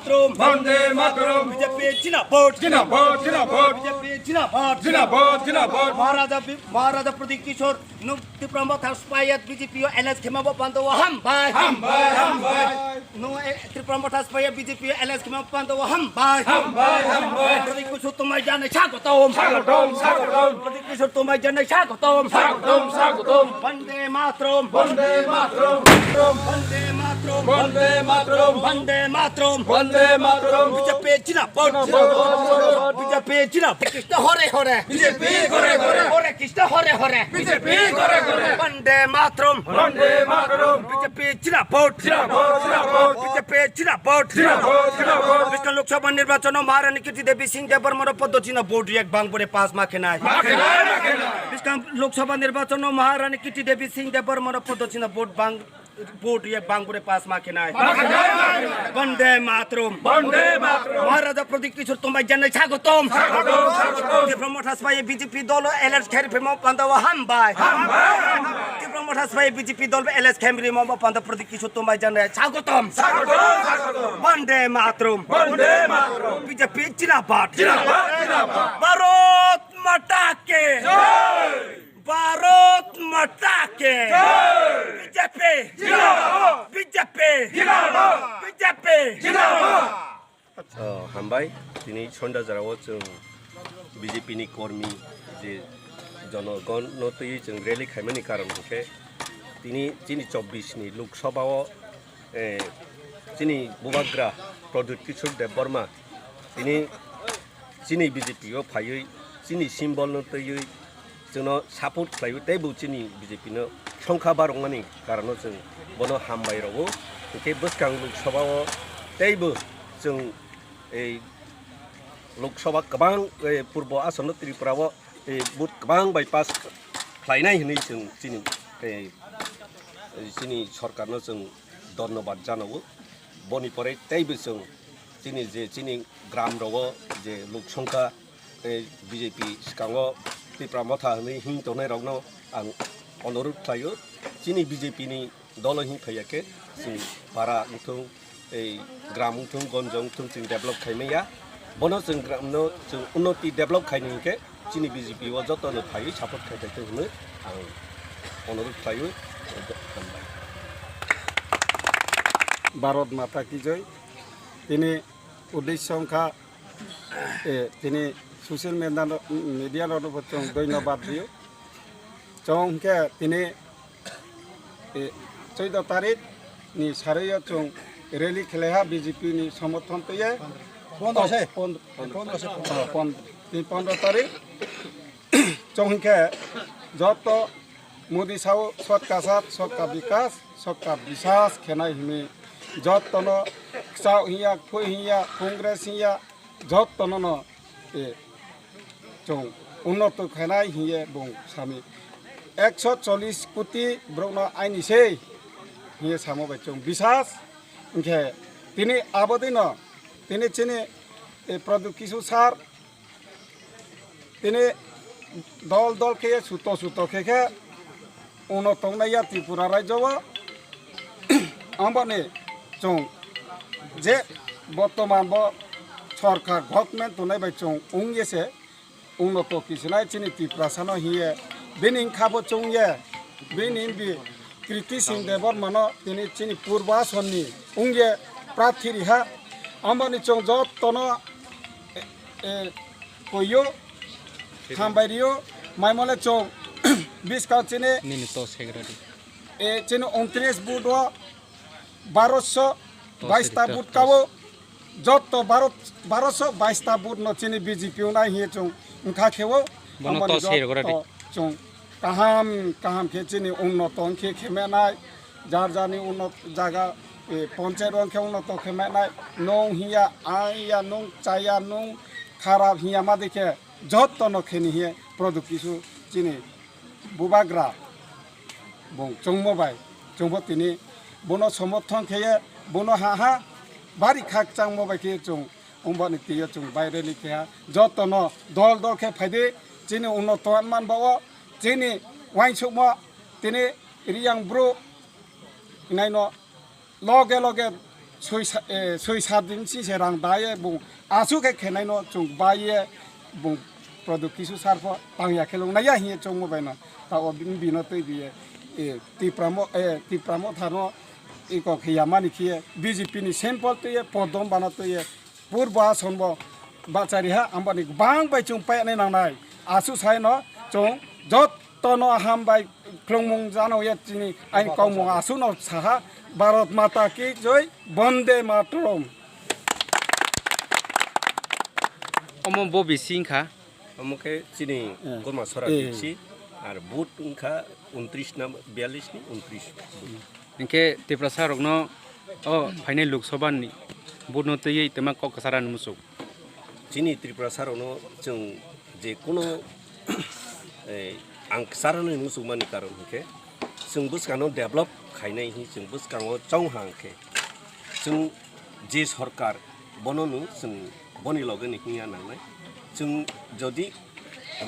Matram, Vande Mataram, BJP Jinabad, Jinabad, Jinabad, BJP Jinabad, Jinabad, Jinabad, Maharaja Pradeep Kishore, Tipra Motha Alliance, BJP Alliance Khema Pando Hambai, Hambai, Hambai, no Tipra Motha Alliance, BJP Alliance Khema Pando Hambai, Hambai, Hambai, Pradeep Kishore tomai jane Sagotom, Sagotom, Sagotom, Pradeep Kishore tomai jane Sagotom, Sagotom, Sagotom, Vande Mataram, Vande Mataram, Vande Mataram, Vande Mataram, Vande Mataram, Vande Mataram, BJP Jinabad, BJP Jinabad, Krishna Hare Hare, BJP Hare Hare, Hare Krishna Hare Hare, BJP Hare Hare, Vande Mataram, Vande Mataram, BJP Jinabad, Jinabad, Jinabad, BJP Jinabad, Jinabad, Jinabad, Mr. Lok Sabha নির্বাচন মহারানী কীর্তি দেবী সিং দেবর মর পদ্ধতি না vote এক বাংবরে পাঁচ মাখে নাই লোকসভা নির্বাচন মহারানী কীর্তি দেবী সিং দেবর মর পদ্ধতি না ভোট এক বাংবরে পাঁচ মাখে নাই বন্দে মাতরম Vande Mataram, মহারাজা প্রদীপ কিশোর তোমায় জানাই স্বাগতম টিপ্রা মথা আলিয়ান্স বিজেপি দল এলএস খেরি ফেমো পান্দাওয়া হামবাই টিপ্রা মথা আলিয়ান্স বিজেপি দল এলএস খেরি মো পান্দা প্রদীপ কিশোর তোমায় জানাই স্বাগতম Vande Mataram Vande Mataram, BJP জিন্দাবাদ Jinabad, Jinabad, ভারত মাতা কে ভারত মাতা কে BJP Jinabad, BJP Jinabad, BJP Jinabad. हामबाय दिनै सन्डाजाराव जों बिजेपिनि कर्मी जे जनगणतयै जों रेलि खालामनायनि कारनखे दिनै जोंनि 24नि लोकसभायाव जोंनि बुबाग्रा प्रदीप किशोर देब बर्मा दिनै जोंनि बिजेपियाव फायै जोंनि सिम्बलनतयै जोंनो सापर्ट खालायो तेबो जोंनि बिजेपिनो संख्या बारंनायनि कारनाव जों बनो हामबाय रावो ओंखाय बोसगां लोकसभायाव तेबो जों এই লোকসভা गोबां पूर्व आसाम त्रिपुराव बुथ गोबां बाइपास खालायनाय होनै जों जोंनि सरकारनो जों धन्यबाद जानांगौ बनिफ्राय तेबो जों जोंनि ग्राम राव जे लोकसंख्या बिजेपि सिगाङाव त्रिपुरा मथा होनै हिंथनाय रावनो आं अनुरोध खालायो जोंनि बिजेपिनि दल हिंफैयाखै जों बारा उन्थं ग्राम उन्थं गन्जं उन्थं जों डेभेलप खालामनाया बनो जों ग्रामनो जों उन्नति डेभेलप खालामनायनिखे जोंनि बिजेपिआव जतनो फायै सापर्ट खालामनायखौ होनो आं अनुरोध खालायो भारत माता की जय তিনি উদ্দেশ্য সংখ্যা তিনি সোশ্যাল মিডিয়ার ধন্যবাদ দিও চংকে তিনি 14 तारिख नि सारैया चों रैली खेलेहा बीजेपी नि समर्थन पे 15 तारिख चौंके जत मोदी साव सबका साथ सबका विकास सबका विश्वास खेनाय हिमे जतन साव हिया फुय हिया कांग्रेस हिया जतन न चों उन्नत खेनाय हिये बुं सामी 140 कोटी ब्रौना आइनिसे हिये सामो बच्चों विश्वास इनके तिनी आबदिन तिनी चिनी प्रदीप किशोर सार तिनी दल दल के सुतो के उन्नत नया त्रिपुरा राज्यव आंबाने चों जे बर्तमान ब सरकार गवर्नमेंट तो नहीं बच्चों उंगे से उन्नत किसनाय चिनी त्रिपुरा सानो हिये बिनिंग खाबो चों ये बिनिंग भी कृति सिंह देवर मनो तिनी चिनी पूर्वासननि उंगे प्रार्थी रिहा आंबानि चों जतनो कोयो खामबारियो माइमले चों 20 का चिनी चिनी 29 बुथ 1222 ता बुथ कावो जत 1222 ता बुथ न चिनी बीजेपी ना हिये चों उनखा खेवो आंबानि चों काहाम खेचिनी उन्नत अंखे खेमेनाय जार जानी उन्नत जागा पंचायत अंखे उन्नत खेमेनाय नों हिया आया नों चाया नों खराब हिया मा देखे जतन खेनि हिये प्रदीप किशोर चिनी बुबाग्रा बुं चंमबाय चंबो तिनी बनो समर्थन खेये बनो हाहा बारी खाक चांमबाय खे चों उमबानि तियो चों बायरे लिखेया जतन दल दल खे फायदे चिनी उन्नत मान बावो जेनी वाइन सुमा तिनी रियांग ब्रो नाइनो लगे लगे सय सात दिन से रां दाये बुं आसु के खेनाय न जों बाये बुं produk kisu sarfo tangya kelong na ya hi chong mo bai na ta o bino tei bi Tipra Motha no iko khiyama ni khie BJP ni sample tei podom bana tei purba sonbo bachari ha ambani bang bai chung pai nei nang nai asu sai no chong jot tono ham bai klongmung jano ya chini ai kaumung asu no saha Bharat Mata ki joy Bande Mataram omo bo bising kha আমাকে চিনি কোরমা সরা দিচ্ছি আর বুট উনখা 29 না 42 নি 29 इनके तिप्रा सारक न ओ final Lok Sabha नि बुट न तयै तमा क सारान मुसु চিনি ত্রিপুরা সারনো जों যে কোনো आं सारानो मुसुमानि कारण हके जों बुसकानो डेभलप खायनाय हि जों बुसकानो चाव हांके जों जे सरकार बननु जों बनि लगन हिया नांनाय जों जदि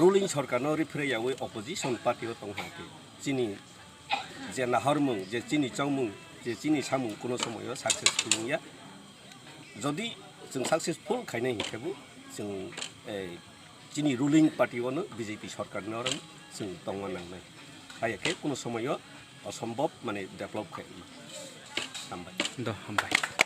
रुलिं सरकारनो रिफ्रेयावै अपोजिशन पार्टीयाव दं हांके चिनि जे नाहरमुं जे चिनि चावमुं जे चिनि सामुं कोनो समायाव साक्सेसफुल निया जदि जों साक्सेसफुल खायनाय हिखेबो जों चिनि रुलिं पार्टीयावनो BJP सरकारनो जों दंवा नांनाय हायाखे कोनो समायाव असम्भव माने डेभलप खाय हामबाय द हामबाय